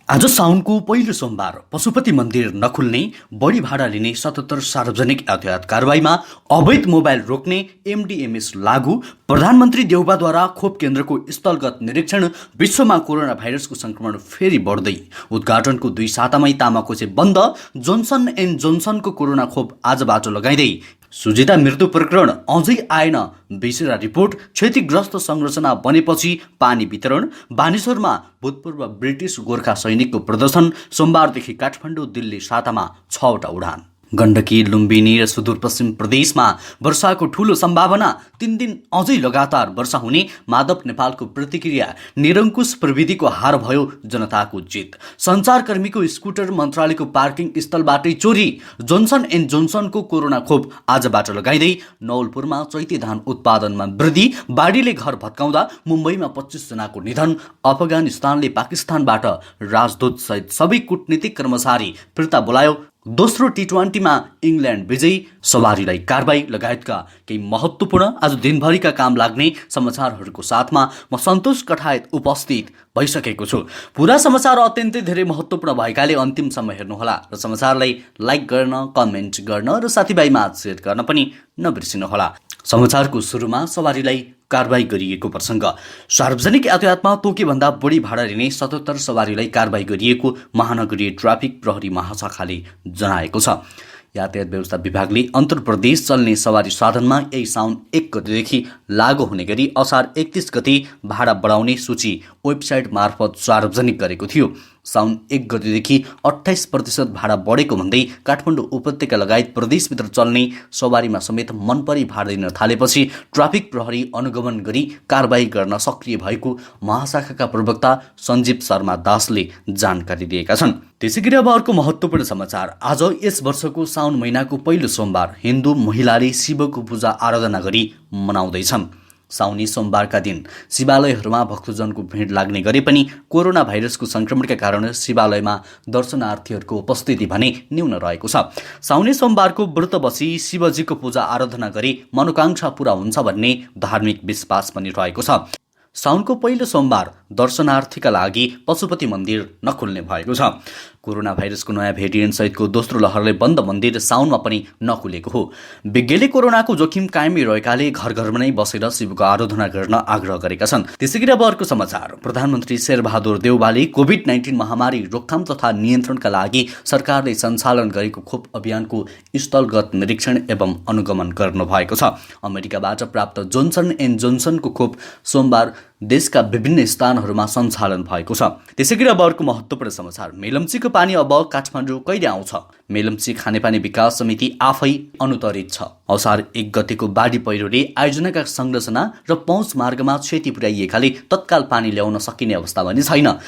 आज साउनको पहिलो सोमबार पशुपति मन्दिर नखुल्ने, बढी भाडा लिने 77 सार्वजनिक यातायात कारबाहीमा अवैध मोबाइल रोक्ने, एमडिएमएस लागू, प्रधानमन्त्री देउबाद्वारा खोप केन्द्रको स्थलगत निरीक्षण, विश्वमा कोरोना भाइरसको संक्रमण फेरि बढ्दै, उद्घाटनको 2 सातामै तामाकोसे बन्द, जोन्सन एन्ड जोन्सनको कोरोना खोप आजबाट लगाइँदै, सुजिता मृत्यु प्रकरण अझै आएन, बेसेरा रिपोर्ट, क्षतिग्रस्त संरचना बनेपछि पानी वितरण, बानेश्वरमा भूतपूर्व ब्रिटिस गोर्खा सैनिकको प्रदर्शन, सोमबारदेखि काठमाडौँ दिल्ली सातामा 6वटा उडान। गण्डकी, लुम्बिनी र सुदूरपश्चिम प्रदेशमा वर्षाको ठूलो सम्भावना, 3 दिन अझै लगातार वर्षा हुने, माधव नेपालको प्रतिक्रिया, निरङ्कुश प्रविधिको हार भयो जनताको जित, सञ्चारकर्मीको स्कुटर मन्त्रालयको पार्किङ स्थलबाटै चोरी, जोन्सन एन्ड जोन्सनको कोरोना खोप आजबाट लगाइँदै, नवलपुरमा चैते धान उत्पादनमा वृद्धि, बाढीले घर भत्काउँदा मुम्बईमा 25 जनाको निधन, अफगानिस्तानले पाकिस्तानबाट राजदूत सहित सबै कूटनीतिक कर्मचारी फिर्ता बोलायो, दोस्रो टी20मा इङ्ल्यान्ड विजयी, सवारीलाई कारबाही लगायतका केही महत्त्वपूर्ण आज दिनभरिका काम लाग्ने समाचारहरूको साथमा म सन्तोष कठायत उपस्थित भइसकेको छु। पुरा समाचार अत्यन्तै धेरै महत्त्वपूर्ण भएकाले अन्तिमसम्म हेर्नुहोला र समाचारलाई लाइक गर्न, कमेन्ट गर्न र साथीभाइमा सेयर गर्न पनि नबिर्सिनुहोला। समाचारको सुरुमा सवारीलाई कारबाही गरिएको प्रसङ्ग। सार्वजनिक यातायातमा तोकेभन्दा बढी भाडा लिने 77 सवारीलाई कारबाही गरिएको महानगरीय ट्राफिक प्रहरी महाशाखाले जनाएको छ। यातायात व्यवस्था विभागले अन्तर प्रदेश चल्ने सवारी साधनमा यही साउन 1 गतेदेखि लागू हुने गरी असार 31 गते भाडा बढाउने सूची वेबसाइट मार्फत सार्वजनिक गरेको थियो। साउन 1 गतेदेखि 28% भाडा बढेको भन्दै काठमाडौँ उपत्यका लगायत प्रदेशभित्र चल्ने सवारीमा समेत मनपरी भाडा दिन थालेपछि ट्राफिक प्रहरी अनुगमन गरी कारबाही गर्न सक्रिय भएको महाशाखाका प्रवक्ता सञ्जीव शर्मा दासले जानकारी दिएका छन्। त्यसैगरी अब अर्को महत्त्वपूर्ण समाचार। आज यस वर्षको साउन महिनाको पहिलो सोमबार हिन्दू महिलाले शिवको पूजा आराधना गरी मनाउँदैछन्। साउनी सोमबारका दिन शिवालयहरूमा भक्तजनको भिड लाग्ने गरे पनि कोरोना भाइरसको संक्रमणका कारण शिवालयमा दर्शनार्थीहरूको उपस्थिति भने न्यून रहेको छ। साउनी सोमबारको व्रत बसी शिवजीको पूजा आराधना गरी मनोकांक्षा पूरा हुन्छ भन्ने धार्मिक विश्वास पनि रहेको छ। साउनको पहिलो सोमबार दर्शनार्थीका लागि पशुपति मन्दिर नखुल्ने भएको छ। कोरोना भाइरसको नयाँ भेरिएन्ट सहितको दोस्रो लहरले बन्द मन्दिर साउनमा पनि नखुलेको हो। विज्ञले कोरोनाको जोखिम कायमै रहेकाले घर घरमा नै बसेर शिवको आराधना गर्न आग्रह गरेका छन्। त्यसैगरी अब अर्को समाचार। प्रधानमन्त्री शेरबहादुर देउवाले कोभिड-19 महामारी रोकथाम तथा नियन्त्रणका लागि सरकारले सञ्चालन गरेको खोप अभियानको स्थलगत निरीक्षण एवं अनुगमन गर्नुभएको छ। अमेरिकाबाट प्राप्त जोन्सन एन्ड जोन्सनको खोप सोमबार देशका विभिन्न स्थानहरूमा सञ्चालन भएको छ। त्यसैगरी अब अर्को महत्त्वपूर्ण समाचार। मेलम्चीको पानी अब काठमाडौँ कहिले आउँछ? मेलम्ची खानेपानी विकास समिति आफै अनुत्तरित छ। असार 1 गतेको बाढी पहिरोले आयोजनाका संरचना र पहुँच मार्गमा क्षति पुर्याइएकाले तत्काल पानी ल्याउन सकिने अवस्था पनि छैन।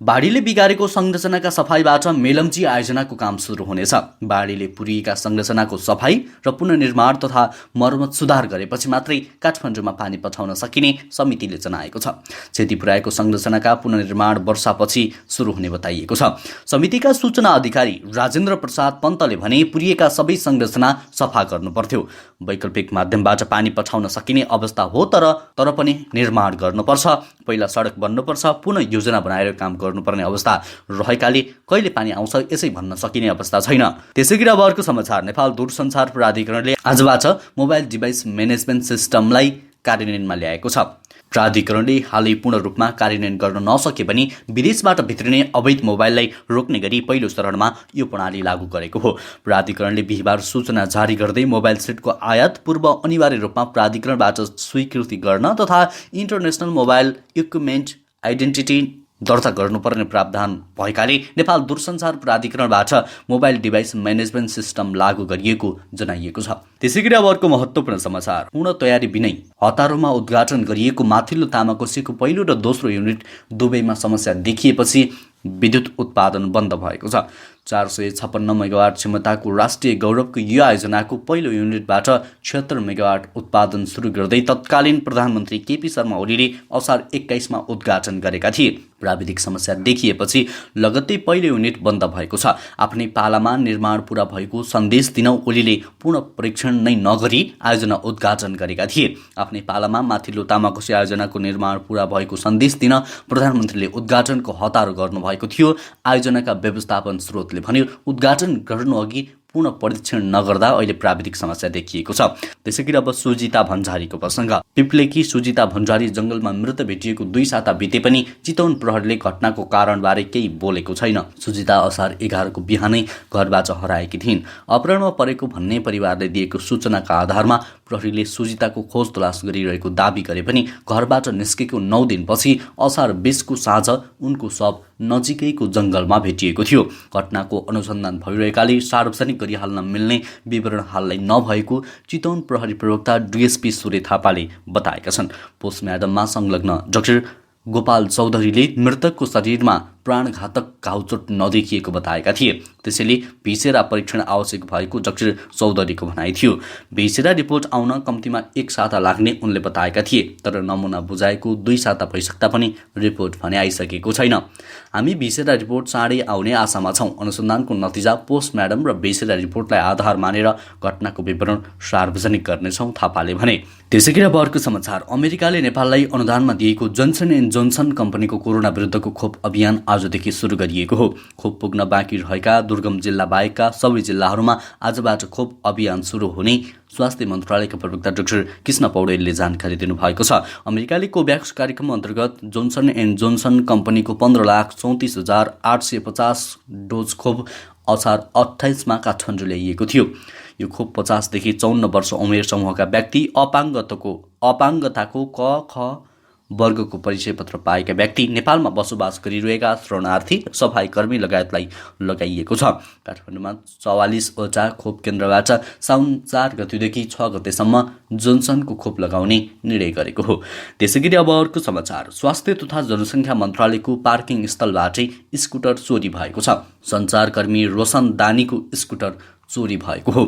बाढीले बिगारेको संरचनाका सफाईबाट मेलम्ची आयोजनाको काम सुरु हुनेछ। बाढीले पुरिएका संरचनाको सफाई र पुनर्निर्माण तथा मर्मत सुधार गरेपछि मात्रै काठमाडौँमा पानी पठाउन सकिने समितिले जनाएको छ। क्षति पुर्याएको संरचनाका पुनर्निर्माण वर्षपछि सुरु हुने बताइएको छ। समितिका सूचना अधिकारी राजेन्द्र प्रसाद पन्तले भने पुरिएका सबै संरचना सफा गर्नुपर्थ्यो। वैकल्पिक माध्यमबाट पानी पठाउन सकिने अवस्था हो तर पनि निर्माण गर्नुपर्छ। पहिला सडक बन्नुपर्छ, पुनः योजना बनाएर काम गर्नुपर्ने अवस्था रहेकाले कहिले पानी आउँछ यसै भन्न सकिने अवस्था छैन। त्यसैगरी अब अर्को समाचार। नेपाल दूरसञ्चार प्राधिकरणले आजबाट मोबाइल डिभाइस म्यानेजमेन्ट सिस्टमलाई कार्यान्वयनमा ल्याएको छ। प्राधिकरणले हालै पूर्ण रूपमा कार्यान्वयन गर्न नसके पनि विदेशबाट भित्रिने अवैध मोबाइललाई रोक्ने गरी पहिलो चरणमा यो प्रणाली लागू गरेको हो। प्राधिकरणले बिहिबार सूचना जारी गर्दै मोबाइल सेटको आयात पूर्व अनिवार्य रूपमा प्राधिकरणबाट स्वीकृति गर्न तथा इन्टरनेसनल मोबाइल इक्विपमेन्ट आइडेन्टिटी दर्ता गर्नुपर्ने प्रावधान भएकाले नेपाल दूरसञ्चार प्राधिकरणबाट मोबाइल डिभाइस म्यानेजमेन्ट सिस्टम लागू गरिएको जनाइएको छ। त्यसैगरी अब अर्को महत्त्वपूर्ण समाचार। पूर्ण तयारी बिनै हतारोमा उद्घाटन गरिएको माथिल्लो तामाकोसीको पहिलो र दोस्रो युनिट दुवैमा समस्या देखिएपछि विद्युत उत्पादन बन्द भएको छ। 456 मेगावाट क्षमताको राष्ट्रिय गौरवको यो आयोजनाको पहिलो युनिटबाट 76 मेगावाट उत्पादन सुरु गर्दै तत्कालीन प्रधानमन्त्री केपी शर्मा ओलीले असार 21 उद्घाटन गरेका थिए। प्राविधिक समस्या देखिएपछि लगत्तै पहिलो युनिट बन्द भएको छ। आफ्नै पालामा निर्माण पूरा भएको सन्देश दिन ओलीले पुनः परीक्षण नै नगरी आयोजना उद्घाटन गरेका थिए। आफ्नै पालामा माथिल्लो तामाकोसी आयोजनाको निर्माण पूरा भएको सन्देश दिन प्रधानमन्त्रीले उद्घाटनको हतारो गर्नुभएको थियो। आयोजनाका व्यवस्थापन स्रोतले भन्यो उद्घाटन गर्नुअघि पुनः परीक्षण नगर्दा अहिले प्राविधिक समस्या देखिएको छ। त्यसैगरी अब सुजिता भन्जारीको प्रसङ्ग। पिप्लेकी सुजिता भन्जारी जंगलमा मृत भेटिएको 2 साता बिते पनि चितवन प्रहरीले घटनाको कारणबारे केही बोलेको छैन। सुजिता असार 11 को बिहानै घरबाट हराएकी थिइन्। अपहरणमा परेको भन्ने परिवारले दिएको सूचनाका आधारमा प्रहरीले सुजिताको खोज तलास गरिरहेको दावी गरे पनि घरबाट निस्केको 9 दिनपछि असार 20 को साँझ उनको शव नजिकैको जंगलमा भेटिएको थियो। घटनाको अनुसन्धान भइरहेकाले सार्वजनिक गरिहाल्न मिल्ने विवरण हाललाई नभएको चितवन प्रहरी प्रवक्ता डीएसपी सूर्य थापाले बताएका छन्। पोस्टमार्टममा संलग्न डाक्टर गोपाल चौधरीले मृतकको शरीरमा प्राणघातक घाउचोट नदेखिएको बताएका थिए। त्यसैले भिसेरा परीक्षण आवश्यक भएको डाक्टर चौधरीको भनाइ थियो। भिसेरा रिपोर्ट आउन कम्तीमा 1 साता लाग्ने उनले बताएका थिए। तर नमुना बुझाएको 2 साता भइसक्दा पनि रिपोर्ट भने आइसकेको छैन। हामी भिसेरा रिपोर्ट चाँडै आउने आशामा छौँ। अनुसन्धानको नतिजा पोस्टमार्टम र भिसेरा रिपोर्टलाई आधार मानेर घटनाको विवरण सार्वजनिक गर्नेछौँ, थापाले भने। त्यसैगरी अब अर्को समाचार। अमेरिकाले नेपाललाई अनुदानमा दिएको जोन्सन एन्ड जोन्सन कम्पनीको कोरोना विरुद्धको खोप अभियान आजदेखि सुरु गरिएको हो। खोप पुग्न बाँकी रहेका दुर्गम जिल्ला बाहेकका सबै जिल्लाहरूमा आजबाट खोप अभियान सुरु हुने स्वास्थ्य मन्त्रालयका प्रवक्ता डाक्टर कृष्ण पौडेलले जानकारी दिनुभएको छ। अमेरिकाले कोभ्याक्स कार्यक्रम अन्तर्गत जोन्सन एन्ड जोन्सन कम्पनीको 15,34,850 डोज खोप असार 28 मा काठमाडौँ ल्याइएको थियो। यो खोप 50 देखि 54 वर्ष उमेर समूहका व्यक्ति, अपाङ्गताको क ख वर्गको परिचय पत्र पाएका व्यक्ति, नेपालमा बसोबास गरिरहेका शरणार्थी, सफाई कर्मी लगायतलाई लगाइएको छ। काठमाडौँमा 44 वटा खोप केन्द्रबाट साउन 4 गतेदेखि 6 गतेसम्म जोन्सनको खोप लगाउने निर्णय गरेको हो। त्यसैगरी अब अर्को समाचार। स्वास्थ्य तथा जनसङ्ख्या मन्त्रालयको पार्किङ स्थलबाटै स्कुटर चोरी भएको छ। सञ्चारकर्मी रोशन दानीको स्कुटर चोरी भएको हो।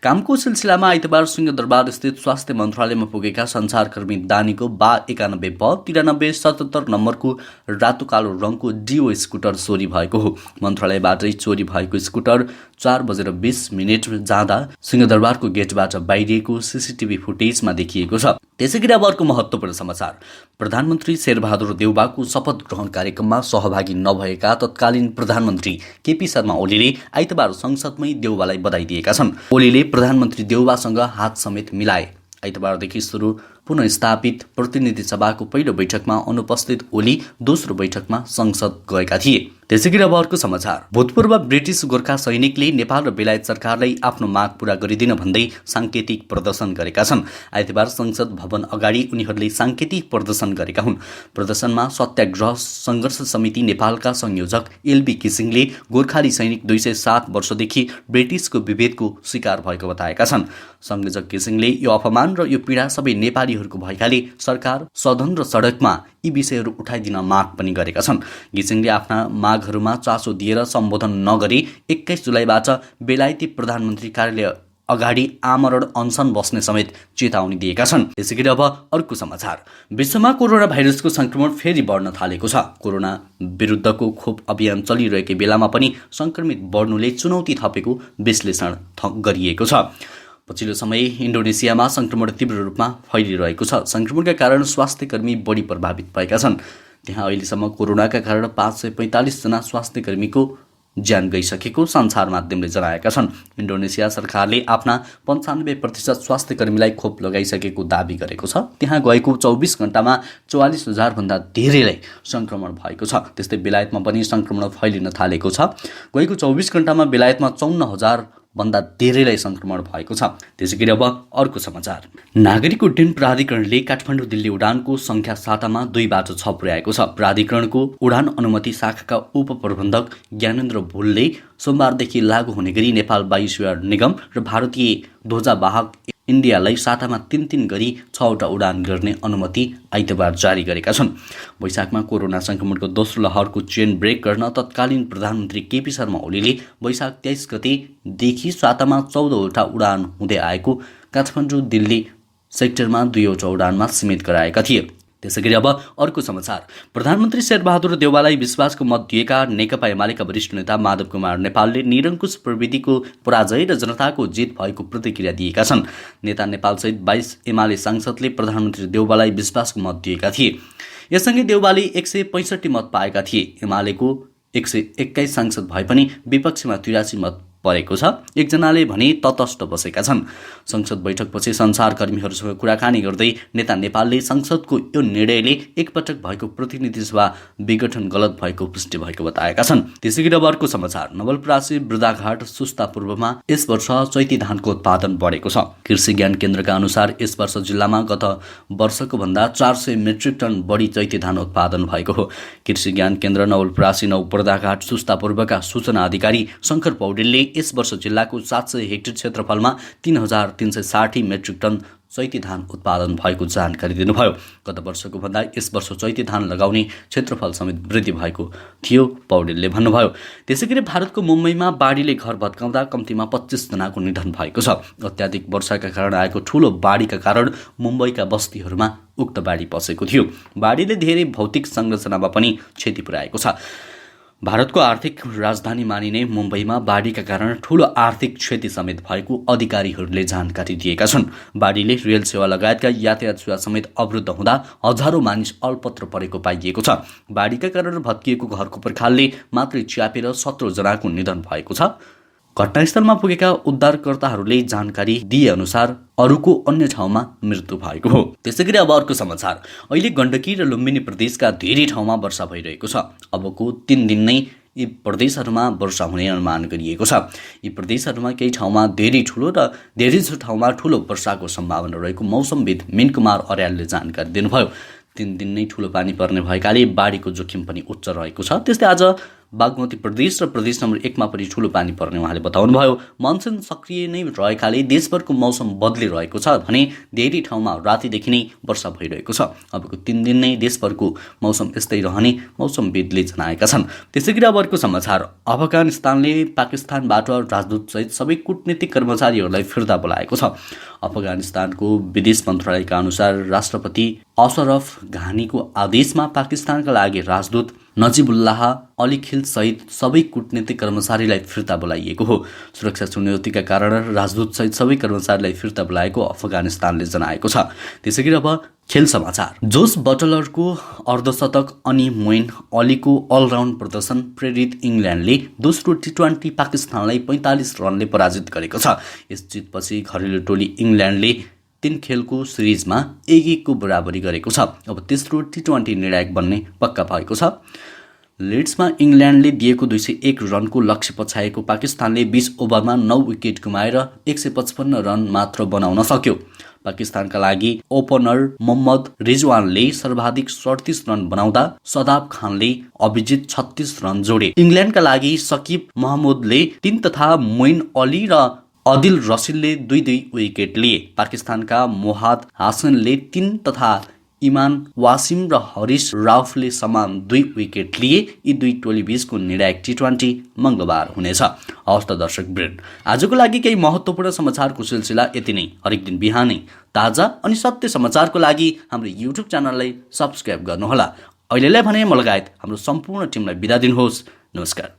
कामको सिलसिलामा आइतबार सिंहदरबार स्थित स्वास्थ्य मन्त्रालयमा पुगेका सञ्चारकर्मी दानीको 92 ब 9377 नम्बरको रातो कालो रङको डिओ स्कुटर चोरी भएको हो। मन्त्रालयबाटै चोरी भएको स्कुटर 4:20 जाँदा सिंहदरबारको गेटबाट बाहिरिएको सीसीटीभी फुटेजमा देखिएको छ। त्यसैगरी अब अर्को महत्त्वपूर्ण समाचार। प्रधानमन्त्री शेरबहादुर देउवाको शपथ ग्रहण कार्यक्रममा सहभागी नभएका तत्कालीन प्रधानमन्त्री केपी शर्मा ओलीले आइतबार संसदमै देउवालाई बधाई दिएका छन्। ओलीले प्रधानमन्त्री देउवासँग हात समेत मिलाए। आइतबारदेखि सुरु पुनःस्थापित प्रतिनिधि सभाको पहिलो बैठकमा अनुपस्थित ओली दोस्रो बैठकमा संसद गएका थिए। त्यसैगरी अब अर्को समाचार। भूतपूर्व ब्रिटिस गोर्खा सैनिकले नेपाल र बेलायत सरकारलाई आफ्नो माग पूरा गरिदिन भन्दै साङ्केतिक प्रदर्शन गरेका छन्। आइतबार संसद भवन अगाडि उनीहरूले साङ्केतिक प्रदर्शन गरेका हुन्। प्रदर्शनमा सत्याग्रह सङ्घर्ष समिति नेपालका संयोजक एलबी किसिङले गोर्खाली सैनिक 207 वर्षदेखि ब्रिटिसको विभेदको शिकार भएको बताएका छन्। संयोजक किसिङले यो अपमान र यो पीडा सबै नेपालीहरूको भएकाले सरकार, सदन र सडकमा यी विषयहरू उठाइदिन माग पनि गरेका छन्। घिसिङले आफ्ना मागहरूमा चासो दिएर सम्बोधन नगरी 21 जुलाईबाट बेलायती प्रधानमन्त्री कार्यालय अगाडि आमरण अनसन बस्ने समेत चेतावनी दिएका छन्। त्यसैगरी अब अर्को समाचार। विश्वमा कोरोना भाइरसको संक्रमण फेरि बढ्न थालेको छ। कोरोना विरुद्धको खोप अभियान चलिरहेकै बेलामा पनि संक्रमित बढ्नुले चुनौती थपेको विश्लेषण गरिएको छ। पछिल्लो समय इन्डोनेसियामा संक्रमण तीव्र रूपमा फैलिरहेको छ। संक्रमणका कारण स्वास्थ्यकर्मी बढी प्रभावित भएका छन्। त्यहाँ अहिलेसम्म कोरोनाका कारण 545 जना स्वास्थ्यकर्मीको ज्यान गइसकेको सञ्चार माध्यमले जनाएका छन्। इन्डोनेसिया सरकारले आफ्ना 95% स्वास्थ्यकर्मीलाई खोप लगाइसकेको दावी गरेको छ। त्यहाँ गएको 24 घण्टामा 44,000 भन्दा धेरैलाई संक्रमण भएको छ। त्यस्तै बेलायतमा पनि संक्रमण फैलिन थालेको छ। गएको 24 घण्टामा बेलायतमा 54,000 भन्दा धेरैलाई संक्रमण भएको छ। त्यसैगरी अब अर्को समाचार। नागरिक उड्डयन प्राधिकरणले काठमाडौँ दिल्ली उडानको संख्या सातामा 2बाट 6 पुर्याएको छ। प्राधिकरणको उडान अनुमति शाखाका उपप्रबन्धक ज्ञानेन्द्र भुलले सोमबारदेखि लागू हुने गरी नेपाल वायु सेवा निगम र भारतीय ध्वजावाहक इन्डियालाई सातामा 3 गरी 6वटा उडान गर्ने अनुमति आइतबार जारी गरेका छन्। वैशाखमा कोरोना संक्रमणको दोस्रो लहरको चेन ब्रेक गर्न तत्कालीन प्रधानमन्त्री केपी शर्मा ओलीले वैशाख 23 गतेदेखि सातामा 14वटा उडान हुँदै आएको काठमाडौँ दिल्ली सेक्टरमा 2वटा उडानमा सीमित गराएका थिए। त्यसैगरी अब अर्को समाचार। प्रधानमन्त्री शेरबहादुर देउवालाई विश्वासको मत दिएका नेकपा एमालेका वरिष्ठ नेता माधव कुमार नेपालले निरङ्कुश प्रविधिको पराजय र जनताको जित भएको प्रतिक्रिया दिएका छन्। नेता नेपालसहित 22 एमाले सांसदले प्रधानमन्त्री देउवालाई विश्वासको मत दिएका थिए। यससँगै देउवाले 165 मत पाएका थिए। एमालेको 121 सांसद भए पनि विपक्षमा 83 मत परेको छ। एकजनाले भने तटस्थ बसेका छन्। संसद बैठकपछि सञ्चारकर्मीहरूसँग कुराकानी गर्दै नेता नेपालले संसदको यो निर्णयले एकपटक भएको प्रतिनिधि सभा विघटन गलत भएको पुष्टि भएको बताएका छन्। त्यसैगरी अब अर्को समाचार। नवलपरासी वृद्धाघाट सुस्ता पूर्वमा यस वर्ष चैती धानको उत्पादन बढेको छ। कृषि ज्ञान केन्द्रका अनुसार यस वर्ष जिल्लामा गत वर्षको भन्दा 400 मेट्रिक टन बढी चैती धान उत्पादन भएको हो। कृषि ज्ञान केन्द्र नवलपरासी 9 वृद्धाघाट सुस्ता पूर्वका सूचना अधिकारी शङ्कर पौडेलले यस वर्ष जिल्लाको 700 हेक्टर क्षेत्रफलमा 3360 मेट्रिक टन चैती धान उत्पादन भएको जानकारी दिनुभयो। गत वर्षको भन्दा यस वर्ष चैती धान लगाउने क्षेत्रफल समेत वृद्धि भएको थियो पौडेलले भन्नुभयो। त्यसैगरी भारतको मुम्बईमा बाढीले घर भत्काउँदा कम्तीमा 25 जनाको निधन भएको छ। अत्याधिक वर्षाका कारण आएको ठूलो बाढीका कारण मुम्बईका बस्तीहरूमा उक्त बाढी पसेको थियो। बाढीले धेरै भौतिक संरचनामा पनि क्षति पुर्याएको छ। भारतको आर्थिक राजधानी मानिने मुम्बईमा बाढीका कारण ठूलो आर्थिक क्षति समेत भएको अधिकारीहरूले जानकारी दिएका छन्। बाढीले रेल सेवा लगायतका यातायात सेवा समेत अवरुद्ध हुँदा हजारौं मानिस अलपत्र परेको पाइएको छ। बाढीका कारण भत्किएको घरको पर्खालले मात्रै च्यापेर 17 जनाको निधन भएको छ। घटनास्थलमा पुगेका उद्धारकर्ताहरूले जानकारी दिए अनुसार अरूको अन्य ठाउँमा मृत्यु भएको हो। त्यसैगरी अब अर्को समाचार। अहिले गण्डकी र लुम्बिनी प्रदेशका धेरै ठाउँमा वर्षा भइरहेको छ। अबको 3 दिन नै यी प्रदेशहरूमा वर्षा हुने अनुमान गरिएको छ। यी प्रदेशहरूमा केही ठाउँमा धेरै ठूलो र धेरै ठाउँमा ठूलो वर्षाको सम्भावना रहेको मौसमविद मिनकुमार अर्यालले जानकारी दिनुभयो। 3 दिन नै ठूलो पानी पर्ने भएकाले बाढीको जोखिम पनि उच्च रहेको छ। त्यस्तै आज बागमती प्रदेश र प्रदेश नम्बर 1 मा पनि ठूलो पानी पर्ने उहाँले बताउनुभयो। मनसुन सक्रिय नै रहेकाले देशभरको मौसम बदलिरहेको छ भने धेरै ठाउँमा रातिदेखि नै वर्षा भइरहेको छ। अबको 3 दिन नै देशभरको मौसम यस्तै रहने मौसमविदले जनाएका छन्। त्यसैगरी अब अर्को समाचार। अफगानिस्तानले पाकिस्तानबाट राजदूतसहित सबै कूटनीतिक कर्मचारीहरूलाई फिर्ता बोलाएको छ। अफगानिस्तानको विदेश मन्त्रालयका अनुसार राष्ट्रपति अशरफ घानीको आदेशमा पाकिस्तानका लागि राजदूत नजिबुल्लाह अलीखिल सहित सबै कूटनीतिक कर्मचारीलाई फिर्ता बोलाइएको हो। सुरक्षा चुनौतीका कारण राजदूत सहित सबै कर्मचारीलाई फिर्ता बोलाएको अफगानिस्तानले जनाएको छ। त्यसैगरी अब खेल समाचार। जोस बटलरको अर्धशतक अनि मोइन अलीको अलराउन्ड प्रदर्शन प्रेरित इङ्ल्यान्डले दोस्रो टी20 पाकिस्तानलाई 45 रनले पराजित गरेको छ। यस जितपछि घरेलु टोली इङ्ल्यान्डले 3 खेलको सिरिजमा 1-1 को बराबरी गरेको छ। अब तेस्रो टी20 निर्णायक बन्ने पक्का भएको छ। लिड्समा इङ्ल्यान्डले दिएको 201 रनको लक्ष्य पछाएको पाकिस्तानले 20 ओभरमा 9 विकेट गुमाएर 155 रन मात्र बनाउन सक्यो। पाकिस्तानका लागि ओपनर मोहम्मद रिजवानले सर्वाधिक 37 रन बनाउँदा सदाब खानले अभिजित 36 रन जोडे। इङ्ल्यान्डका लागि सकिब महमुदले 3 तथा मोइन अली र अदिल रसिलले 2-2 विकेट लिए। पाकिस्तानका मोहाद हासनले 3 तथा इमान वासिम र हरिश राउफले समान 2 विकेट लिए। यी दुई टोली बीचको निर्णायक टी20 मंगलबार हुनेछ। हवस् त दर्शक वृन्द, आजको लागि केही महत्त्वपूर्ण समाचारको सिलसिला यति नै। हरेक दिन बिहानै ताजा अनि सत्य समाचारको लागि हाम्रो युट्युब च्यानललाई सब्स्क्राइब गर्नुहोला। अहिलेलाई भने म लगायत हाम्रो सम्पूर्ण टिमलाई बिदा दिनुहोस्। नमस्कार।